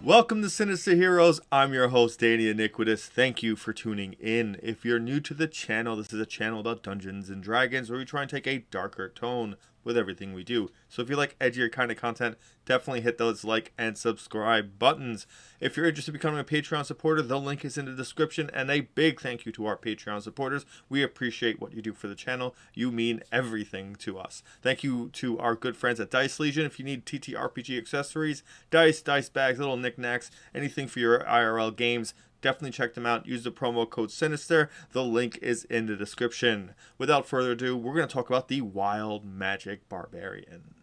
Welcome to Sinister Heroes. I'm your host, Danny Iniquitous. Thank you for tuning in. If you're new to the channel, this is a channel about Dungeons and Dragons where we try and take a darker tone with everything we do. So if you like edgier kind of content, definitely hit those like and subscribe buttons. If you're interested in becoming a Patreon supporter, the link is in the description. And a big thank you to our Patreon supporters. We appreciate what you do for the channel. You mean everything to us. Thank you to our good friends at Dice Legion. If you need ttrpg accessories, dice bags, little knickknacks, anything for your IRL games, definitely check them out. Use the promo code SINISTER. The link is in the description. Without further ado, we're going to talk about the Wild Magic Barbarian.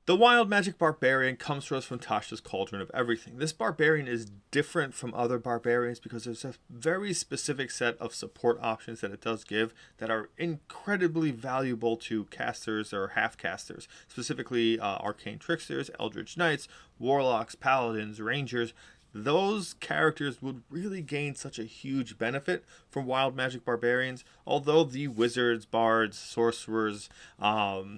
The Wild Magic Barbarian comes to us from Tashas Cauldron of Everything. This barbarian is different from other barbarians because there's a very specific set of support options that it does give that are incredibly valuable to casters or half-casters, specifically arcane tricksters, eldritch knights, warlocks, paladins, rangers. Those characters would really gain such a huge benefit from Wild Magic Barbarians. Although the wizards, bards, sorcerers,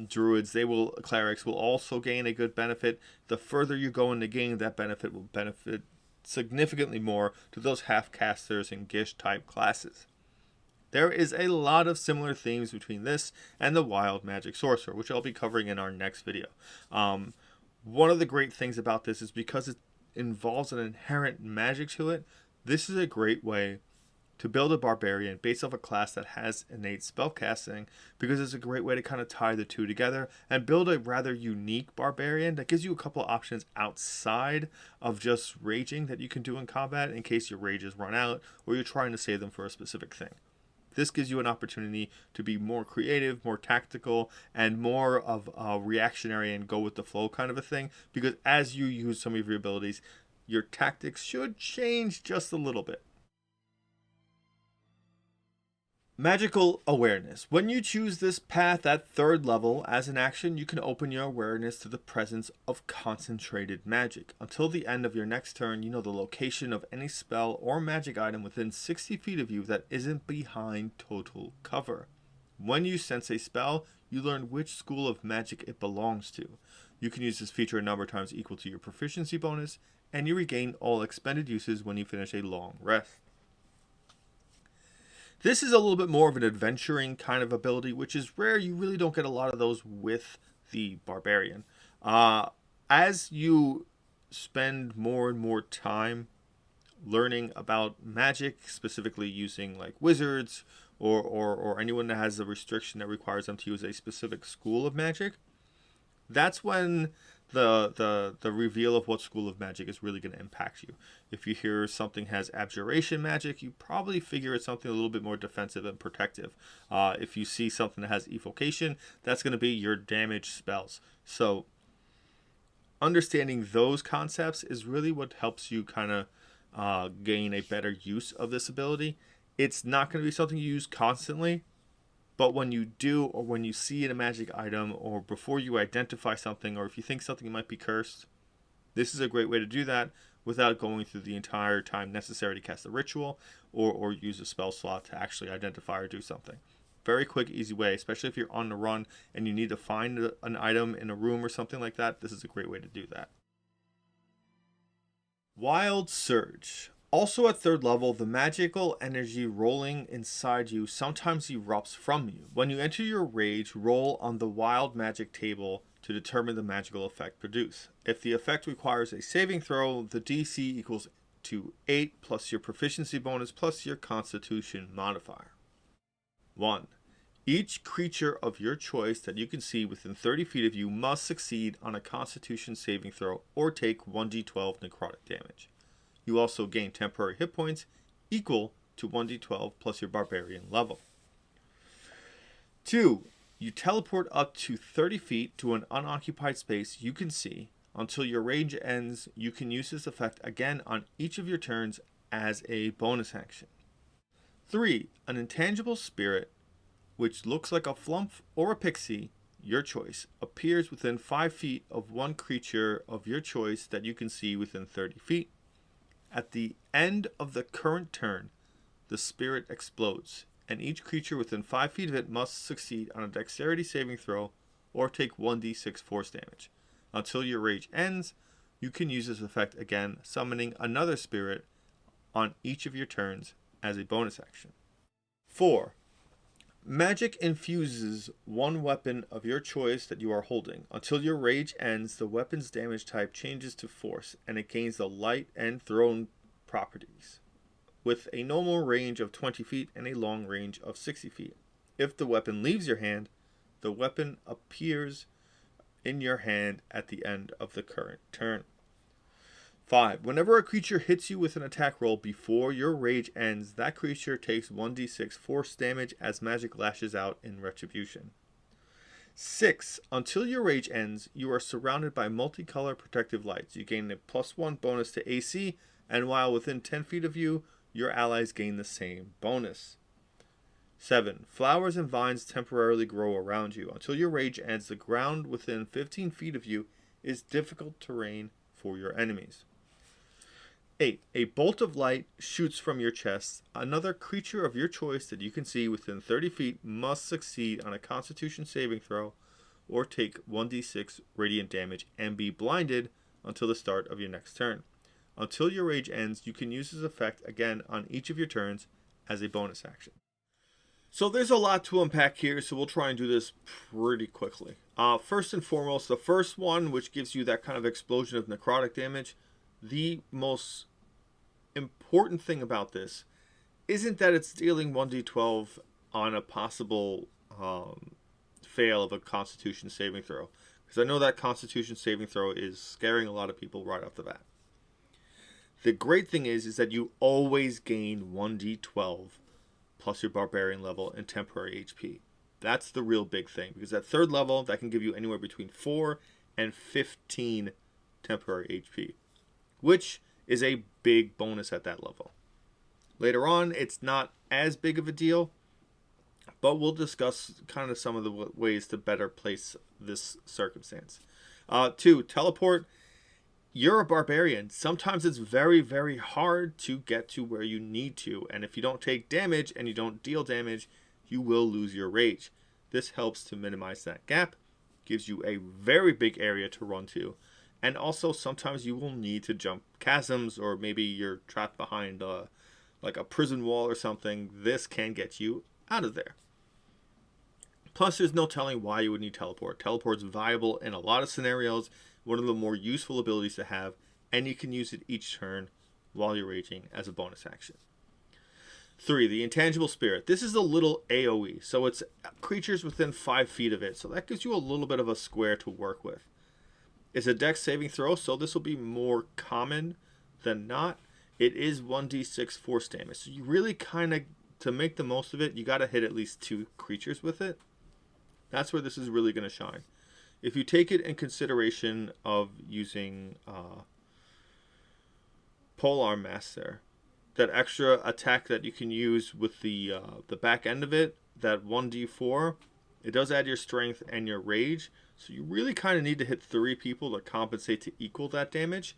druids, clerics will also gain a good benefit. The further you go in the game, that benefit will benefit significantly more to those half-casters and Gish type classes. There is a lot of similar themes between this and the Wild Magic Sorcerer, which I'll be covering in our next video. One of the great things about this is because it involves an inherent magic to it, this is a great way to build a barbarian based off a class that has innate spellcasting, because it's a great way to kind of tie the two together and build a rather unique barbarian that gives you a couple of options outside of just raging that you can do in combat in case your rages run out or you're trying to save them for a specific thing. This gives you an opportunity to be more creative, more tactical, and more of a reactionary and go with the flow kind of a thing. Because as you use some of your abilities, your tactics should change just a little bit. Magical awareness. When you choose this path at 3rd level, as an action, you can open your awareness to the presence of concentrated magic. Until the end of your next turn, you know the location of any spell or magic item within 60 feet of you that isn't behind total cover. When you sense a spell, you learn which school of magic it belongs to. You can use this feature a number of times equal to your proficiency bonus, and you regain all expended uses when you finish a long rest. This is a little bit more of an adventuring kind of ability, which is rare. You really don't get a lot of those with the Barbarian. As you spend more and more time learning about magic, specifically using like wizards or anyone that has a restriction that requires them to use a specific school of magic, that's when the reveal of what school of magic is really going to impact you. If you hear something has abjuration magic, you probably figure it's something a little bit more defensive and protective. If you see something that has evocation, that's going to be your damage spells. So understanding those concepts is really what helps you kind of gain a better use of this ability. It's not going to be something you use constantly, but when you do, or when you see a magic item, or before you identify something, or if you think something might be cursed, this is a great way to do that without going through the entire time necessary to cast a ritual or use a spell slot to actually identify or do something. Very quick, easy way, especially if you're on the run and you need to find an item in a room or something like that. This is a great way to do that. Wild Surge. Also at 3rd level, the magical energy rolling inside you sometimes erupts from you. When you enter your rage, roll on the wild magic table to determine the magical effect produced. If the effect requires a saving throw, the DC equals to 8 plus your proficiency bonus plus your constitution modifier. 1. Each creature of your choice that you can see within 30 feet of you must succeed on a constitution saving throw or take 1d12 necrotic damage. You also gain temporary hit points equal to 1d12 plus your barbarian level. 2. You teleport up to 30 feet to an unoccupied space you can see. Until your range ends, you can use this effect again on each of your turns as a bonus action. 3. An intangible spirit, which looks like a flump or a pixie, your choice, appears within 5 feet of one creature of your choice that you can see within 30 feet. At the end of the current turn, the spirit explodes, and each creature within 5 feet of it must succeed on a dexterity saving throw or take 1d6 force damage. Until your rage ends, you can use this effect again, summoning another spirit on each of your turns as a bonus action. 4. Magic infuses one weapon of your choice that you are holding. Until your rage ends, the weapon's damage type changes to force, and it gains the light and thrown properties, with a normal range of 20 feet and a long range of 60 feet. If the weapon leaves your hand, the weapon appears in your hand at the end of the current turn. 5. Whenever a creature hits you with an attack roll before your rage ends, that creature takes 1d6 force damage as magic lashes out in retribution. 6. Until your rage ends, you are surrounded by multicolor protective lights. You gain a +1 bonus to AC, and while within 10 feet of you, your allies gain the same bonus. 7. Flowers and vines temporarily grow around you. Until your rage ends, the ground within 15 feet of you is difficult terrain for your enemies. 8. A bolt of light shoots from your chest. Another creature of your choice that you can see within 30 feet must succeed on a Constitution saving throw or take 1d6 radiant damage and be blinded until the start of your next turn. Until your rage ends, you can use this effect again on each of your turns as a bonus action. So there's a lot to unpack here, so we'll try and do this pretty quickly. First and foremost, the first one, which gives you that kind of explosion of necrotic damage, the most important thing about this isn't that it's dealing 1d12 on a possible fail of a Constitution saving throw, because I know that Constitution saving throw is scaring a lot of people right off the bat. The great thing is that you always gain 1d12 plus your barbarian level and temporary HP. That's the real big thing, because at 3rd level that can give you anywhere between 4 and 15 temporary HP, which is a big bonus at that level. Later on, it's not as big of a deal, but we'll discuss kind of some of the ways to better place this circumstance. 2, teleport. You're a barbarian. Sometimes it's very, very hard to get to where you need to, and if you don't take damage and you don't deal damage, you will lose your rage. This helps to minimize that gap, gives you a very big area to run to, and also sometimes you will need to jump chasms, or maybe you're trapped behind like a prison wall or something. This can get you out of there. Plus, there's no telling why you would need teleport. Teleport's viable in a lot of scenarios, one of the more useful abilities to have, and you can use it each turn while you're raging as a bonus action. 3, the intangible spirit. This is a little AoE, so it's creatures within 5 feet of it, so that gives you a little bit of a square to work with. It's a dex saving throw, so this will be more common than not. It is 1d6 force damage, so you really kind of, to make the most of it, you got to hit at least 2 creatures with it. That's where this is really going to shine. If you take it in consideration of using Polearm Master, that extra attack that you can use with the back end of it, that 1d4, it does add your strength and your rage, so you really kind of need to hit 3 people to compensate to equal that damage.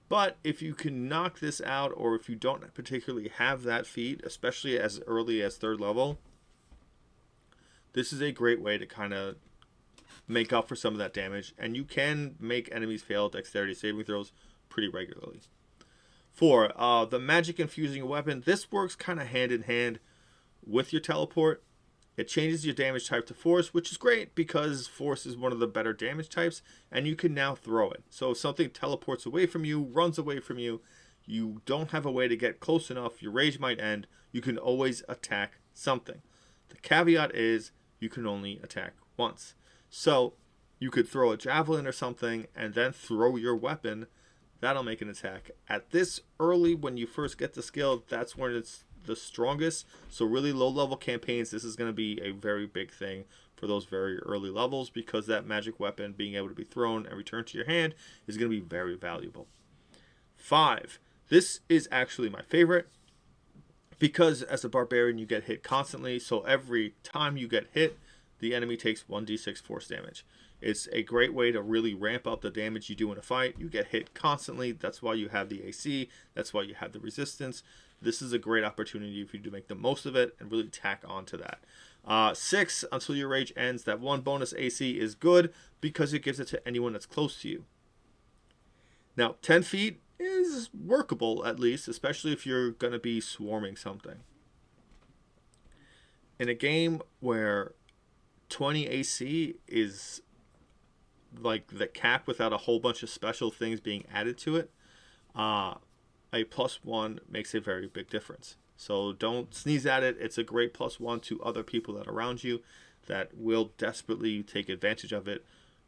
But if you can knock this out, or if you don't particularly have that feat, especially as early as 3rd level, this is a great way to kind of make up for some of that damage, and you can make enemies fail dexterity saving throws pretty regularly. 4, the magic infusing weapon. This works kind of hand in hand with your teleport. It changes your damage type to force, which is great because force is one of the better damage types, and you can now throw it. So if something teleports away from you, runs away from you, you don't have a way to get close enough, your rage might end, you can always attack something. The caveat is you can only attack once. So you could throw a javelin or something and then throw your weapon. That'll make an attack. At this early, when you first get the skill, that's when it's the strongest. So really low level campaigns, this is going to be a very big thing for those very early levels, because that magic weapon being able to be thrown and returned to your hand is going to be very valuable. 5, this is actually my favorite, because as a barbarian you get hit constantly, so every time you get hit, the enemy takes 1d6 force damage. It's a great way to really ramp up the damage you do in a fight. You get hit constantly. That's why you have the AC. That's why you have the resistance. This is a great opportunity for you to make the most of it and really tack on to that. 6, until your rage ends. That 1 bonus AC is good because it gives it to anyone that's close to you. Now, 10 feet is workable, at least, especially if you're going to be swarming something. In a game where 20 AC is like the cap without a whole bunch of special things being added to it, a +1 makes a very big difference. So don't sneeze at it. It's a great +1 to other people that are around you that will desperately take advantage of it.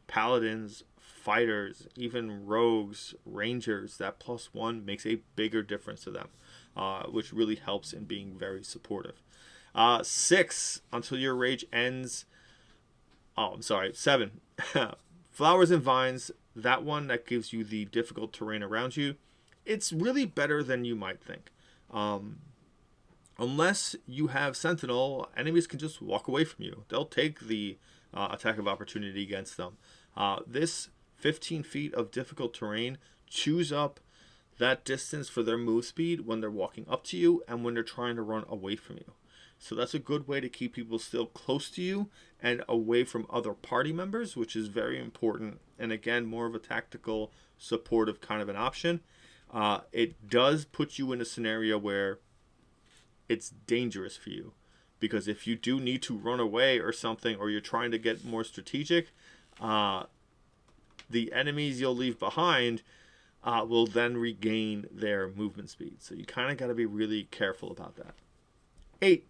Paladins, fighters, even rogues, rangers, that +1 makes a bigger difference to them, which really helps in being very supportive. 6, until your rage ends. Oh, I'm sorry, 7. Flowers and vines, that one that gives you the difficult terrain around you. It's really better than you might think. Unless you have Sentinel, enemies can just walk away from you. They'll take the attack of opportunity against them. This 15 feet of difficult terrain chews up that distance for their move speed when they're walking up to you and when they're trying to run away from you. So that's a good way to keep people still close to you and away from other party members, which is very important. And again, more of a tactical, supportive kind of an option. It does put you in a scenario where it's dangerous for you, because if you do need to run away or something, or you're trying to get more strategic, the enemies you'll leave behind will then regain their movement speed. So you kind of got to be really careful about that. 8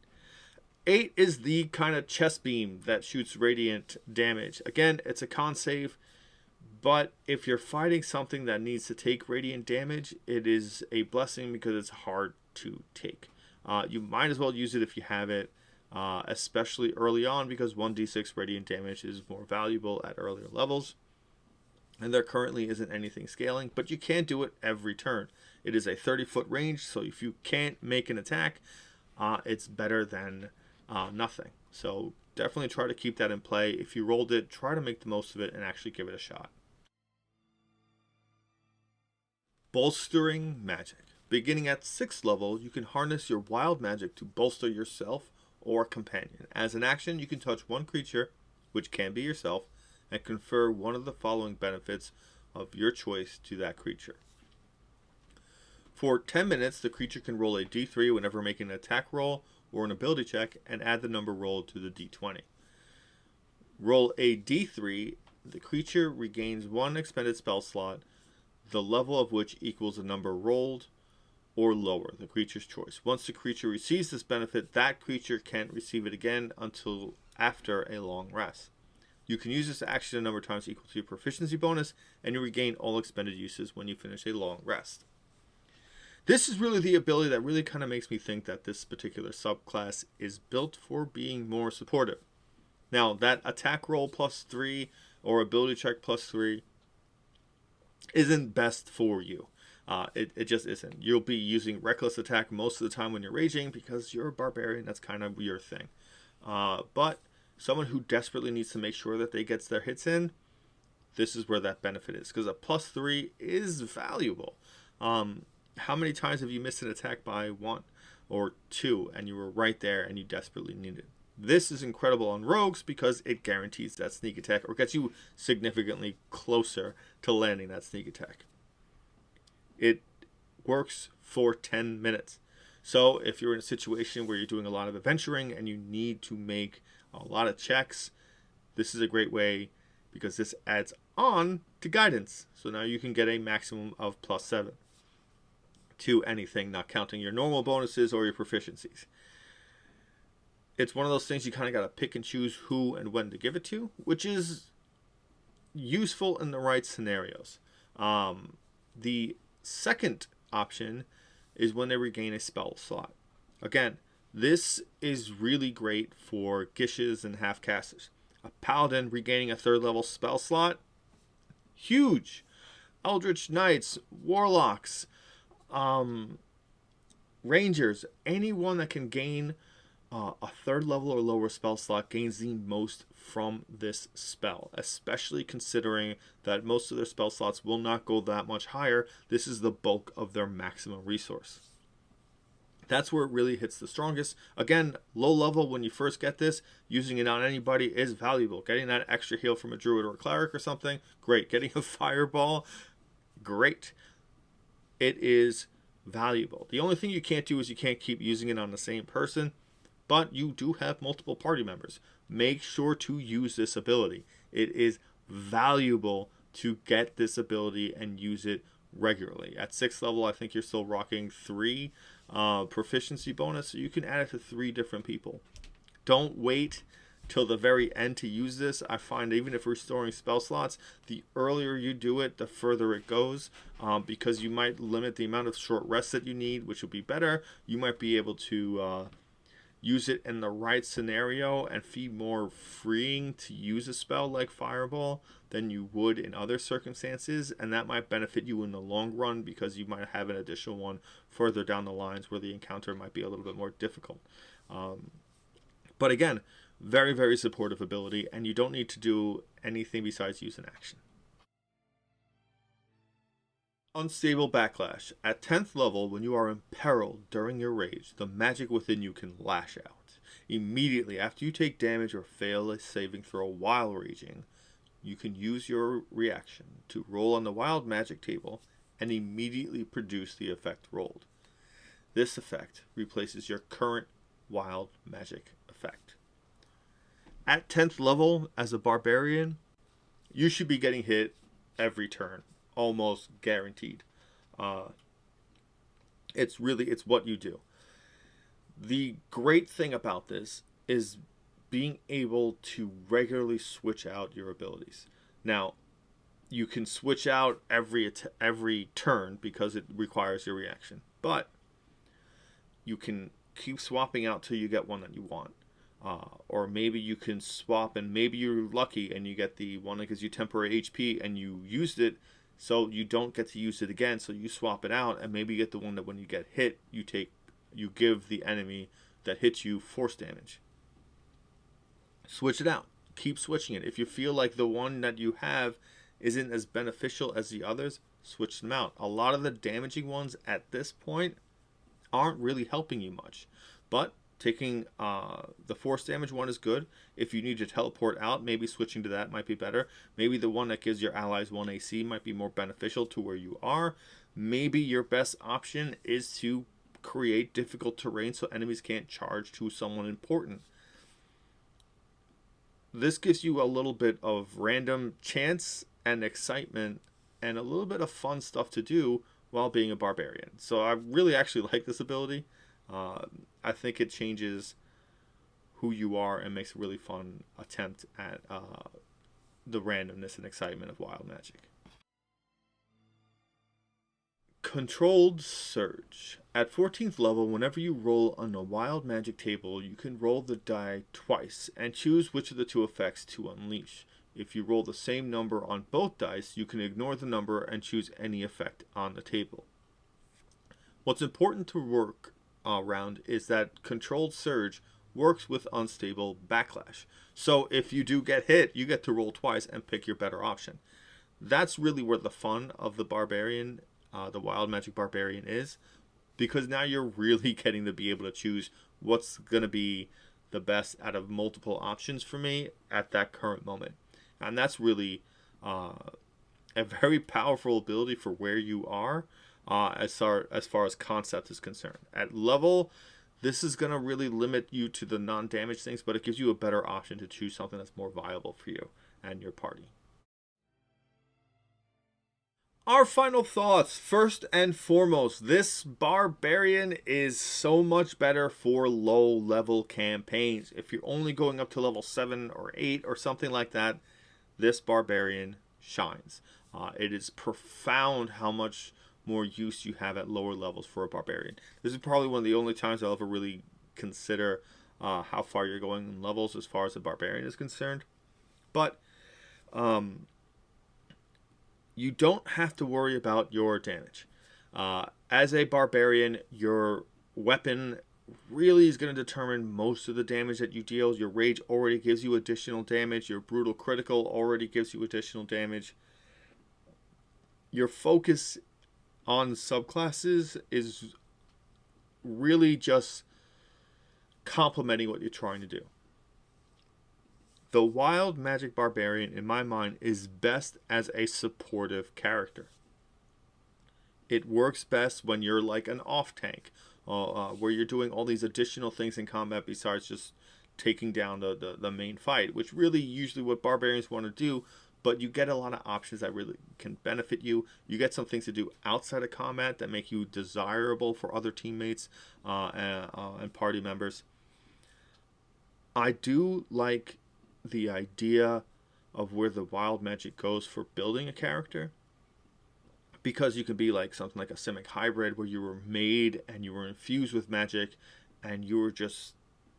is the kind of chest beam that shoots radiant damage. Again, it's a con save, but if you're fighting something that needs to take radiant damage, it is a blessing because it's hard to take. You might as well use it if you have it, especially early on, because 1d6 radiant damage is more valuable at earlier levels. And there currently isn't anything scaling, but you can't do it every turn. It is a 30-foot range, so if you can't make an attack, it's better than nothing. So definitely try to keep that in play. If you rolled it, try to make the most of it and actually give it a shot. Bolstering magic. Beginning at 6th level, you can harness your wild magic to bolster yourself or companion. As an action, you can touch one creature, which can be yourself, and confer one of the following benefits of your choice to that creature. For 10 minutes, the creature can roll a d3 whenever making an attack roll or an ability check, and add the number rolled to the d20. Roll a d3, the creature regains one expended spell slot, the level of which equals the number rolled or lower, the creature's choice. Once the creature receives this benefit, that creature can't receive it again until after a long rest. You can use this action a number of times equal to your proficiency bonus, and you regain all expended uses when you finish a long rest. This is really the ability that really kind of makes me think that this particular subclass is built for being more supportive. Now, that attack roll +3 or ability check +3 isn't best for you. It just isn't. You'll be using reckless attack most of the time when you're raging because you're a barbarian. That's kind of your thing. But someone who desperately needs to make sure that they gets their hits in, this is where that benefit is, because a +3 is valuable. How many times have you missed an attack by 1 or 2 and you were right there and you desperately need it? This is incredible on rogues because it guarantees that sneak attack or gets you significantly closer to landing that sneak attack. It works for 10 minutes. So if you're in a situation where you're doing a lot of adventuring and you need to make a lot of checks, this is a great way because this adds on to guidance. So now you can get a maximum of +7 to anything, not counting your normal bonuses or your proficiencies. It's one of those things you kind of got to pick and choose who and when to give it to, which is useful in the right scenarios. The second option is when they regain a spell slot. Again, this is really great for gishes and half-casters. A paladin regaining a 3rd level spell slot, huge. Eldritch Knights, warlocks, rangers, anyone that can gain a 3rd level or lower spell slot gains the most from this spell, especially considering that most of their spell slots will not go that much higher. This is the bulk of their maximum resource. That's where it really hits the strongest. Again, low level when you first get this, using it on anybody is valuable. Getting that extra heal from a druid or a cleric or something, great. Getting a fireball, great. It is valuable. The only thing you can't do is you can't keep using it on the same person, but you do have multiple party members. Make sure to use this ability. It is valuable to get this ability and use it regularly. At 6th level, I think you're still rocking 3 proficiency bonus, so you can add it to 3 different people. Don't wait till the very end to use this. I find even if restoring spell slots, the earlier you do it, the further it goes, because you might limit the amount of short rests that you need, which will be better. You might be able to use it in the right scenario and feel more freeing to use a spell like Fireball than you would in other circumstances, and that might benefit you in the long run because you might have an additional one further down the lines where the encounter might be a little bit more difficult. But again, very, very supportive ability, and you don't need to do anything besides use an action. Unstable Backlash. At 10th level, when you are imperiled during your rage, the magic within you can lash out. Immediately after you take damage or fail a saving throw while raging, you can use your reaction to roll on the wild magic table and immediately produce the effect rolled. This effect replaces your current wild magic effect. At 10th level, as a barbarian, you should be getting hit every turn. Almost guaranteed. It's what you do. The great thing about this is being able to regularly switch out your abilities. Now, you can switch out every turn because it requires your reaction, but you can keep swapping out till you get one that you want. Or maybe you can swap and maybe you're lucky and you get the one that gives you temporary HP and you used it, so you don't get to use it again, so you swap it out and maybe you get the one that when you get hit, you give the enemy that hits you force damage. Switch it out. Keep switching it. If you feel like the one that you have isn't as beneficial as the others, switch them out. A lot of the damaging ones at this point aren't really helping you much, but taking the force damage one is good. If you need to teleport out, maybe switching to that might be better. Maybe the one that gives your allies 1 AC might be more beneficial to where you are. Maybe your best option is to create difficult terrain so enemies can't charge to someone important. This gives you a little bit of random chance and excitement and a little bit of fun stuff to do while being a barbarian. So I really actually like this ability. I think it changes who you are and makes a really fun attempt at the randomness and excitement of wild magic. Controlled Surge. At 14th level, whenever you roll on a wild magic table, you can roll the die twice and choose which of the 2 effects to unleash. If you roll the same number on both dice, you can ignore the number and choose any effect on the table. What's important to work around is that Controlled Surge works with Unstable Backlash. So if you do get hit, you get to roll twice and pick your better option. That's really where the fun of the barbarian, the wild magic barbarian is, because now you're really getting to be able to choose what's going to be the best out of multiple options for me at that current moment. And that's really a very powerful ability for where you are. As far as concept is concerned. At level, this is going to really limit you to the non-damage things, but it gives you a better option to choose something that's more viable for you and your party. Our final thoughts. First and foremost, this barbarian is so much better for low-level campaigns. If you're only going up to level 7 or 8 or something like that, this barbarian shines. It is profound how much more use you have at lower levels for a barbarian. This is probably one of the only times I'll ever really consider how far you're going in levels as far as a barbarian is concerned. But you don't have to worry about your damage. As a barbarian, your weapon really is going to determine most of the damage that you deal. Your rage already gives you additional damage. Your brutal critical already gives you additional damage. Your focus on subclasses is really just complementing what you're trying to do. The wild magic barbarian, in my mind, is best as a supportive character. It works best when you're like an off tank, where you're doing all these additional things in combat besides just taking down the main fight, which really usually what barbarians want to do. But you get a lot of options that really can benefit you. You get some things to do outside of combat that make you desirable for other teammates and party members. I do like the idea of where the wild magic goes for building a character, because you can be like something like a simic hybrid where you were made and you were infused with magic and you were just,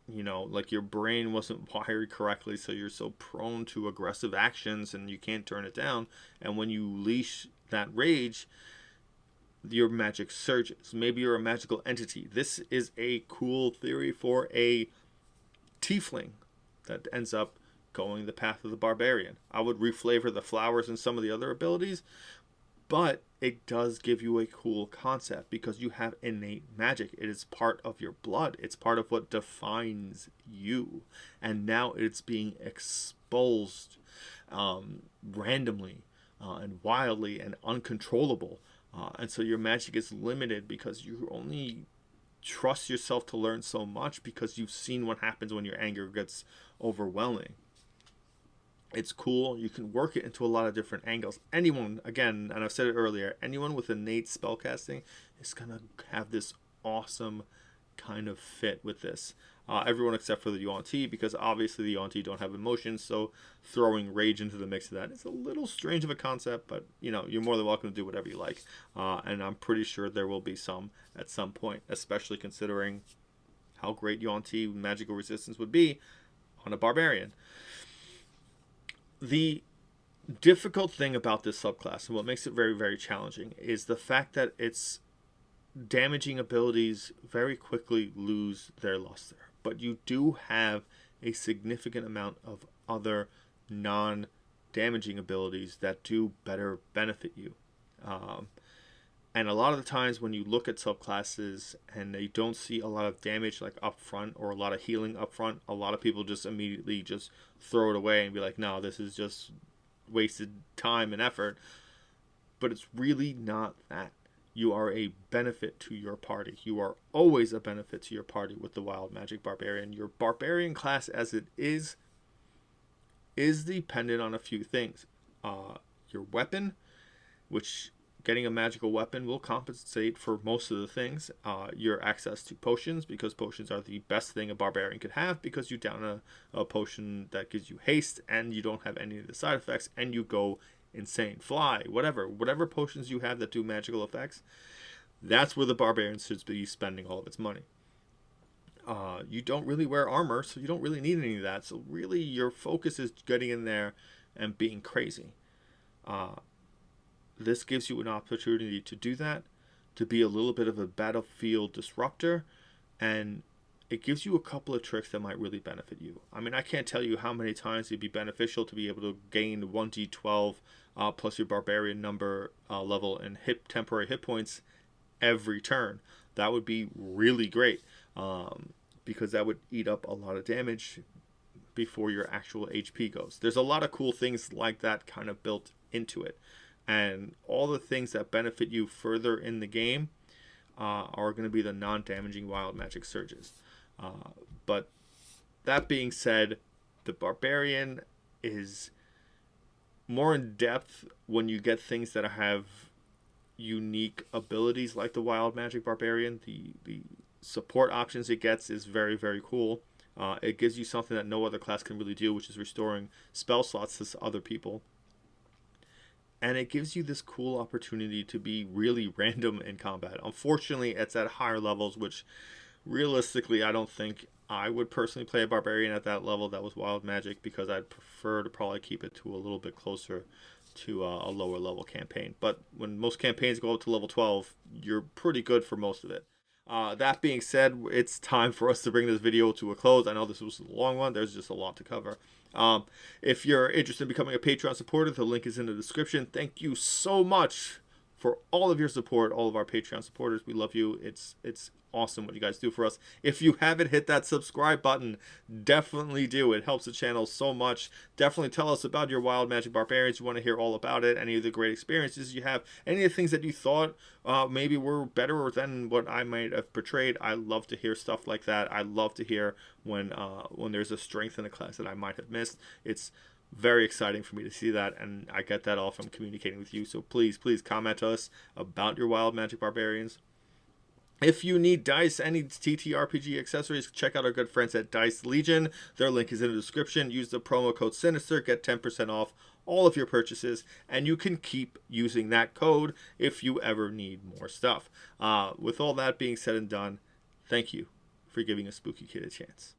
you know, like your brain wasn't wired correctly, so you're so prone to aggressive actions and you can't turn it down. And when you leash that rage, your magic surges. Maybe you're a magical entity. This is a cool theory for a tiefling that ends up going the path of the barbarian. I would reflavor the flowers and some of the other abilities, but it does give you a cool concept because you have innate magic. It is part of your blood. It's part of what defines you. And now it's being exposed randomly and wildly and uncontrollable. And so your magic is limited because you only trust yourself to learn so much because you've seen what happens when your anger gets overwhelming. It's cool. You can work it into a lot of different angles. Anyone, again, and I've said it earlier, anyone with innate spellcasting is going to have this awesome kind of fit with this. Everyone except for the yuan-ti, because obviously the yuan-ti don't have emotions, so throwing rage into the mix of that is a little strange of a concept, but, you know, you're more than welcome to do whatever you like. And I'm pretty sure there will be some at some point, especially considering how great yuan-ti magical resistance would be on a barbarian. The difficult thing about this subclass, and what makes it very, very challenging, is the fact that its damaging abilities very quickly lose their luster. But you do have a significant amount of other non-damaging abilities that do better benefit you. And a lot of the times when you look at subclasses and they don't see a lot of damage like up front or a lot of healing up front, a lot of people just immediately just throw it away and be like, no, this is just wasted time and effort. But it's really not that. You are a benefit to your party. You are always a benefit to your party with the Wild Magic Barbarian. Your barbarian class as it is dependent on a few things. Your weapon, which getting a magical weapon will compensate for most of the things. Your access to potions, because potions are the best thing a barbarian could have, because you down a potion that gives you haste and you don't have any of the side effects and you go insane, fly, whatever potions you have that do magical effects. That's where the barbarian should be spending all of its money. You don't really wear armor, so you don't really need any of that. So really your focus is getting in there and being crazy. This gives you an opportunity to do that, to be a little bit of a battlefield disruptor, and it gives you a couple of tricks that might really benefit you. I mean, I can't tell you how many times it'd be beneficial to be able to gain 1d12 plus your barbarian number level and temporary hit points every turn. That would be really great, because that would eat up a lot of damage before your actual HP goes. There's a lot of cool things like that kind of built into it. And all the things that benefit you further in the game are going to be the non-damaging wild magic surges. But that being said, the barbarian is more in depth when you get things that have unique abilities like the wild magic barbarian. The support options it gets is very, very cool. It gives you something that no other class can really do, which is restoring spell slots to other people. And it gives you this cool opportunity to be really random in combat. Unfortunately, it's at higher levels, which realistically, I don't think I would personally play a barbarian at that level that was wild magic, because I'd prefer to probably keep it to a little bit closer to a lower level campaign. But when most campaigns go up to level 12, you're pretty good for most of it. That being said, it's time for us to bring this video to a close. I know this was a long one. There's just a lot to cover. If you're interested in becoming a Patreon supporter, the link is in the description. Thank you so much for all of your support, all of our Patreon supporters. We love you. It's awesome what you guys do for us. If you haven't hit that subscribe button, definitely do. It helps the channel so much. Definitely tell us about your wild magic barbarians. You want to hear all about it, any of the great experiences you have, any of the things that you thought maybe were better than what I might have portrayed. I love to hear stuff like that. I love to hear when there's a strength in the class that I might have missed. It's very exciting for me to see that, and I get that all from communicating with you. So please comment to us about your wild magic barbarians. If you need dice, any ttrpg accessories, check out our good friends at Dice Legion. Their link is in the description. Use the promo code Sinister, get 10% off all of your purchases, and you can keep using that code if you ever need more stuff. With all that being said and done, thank you for giving a spooky kid a chance.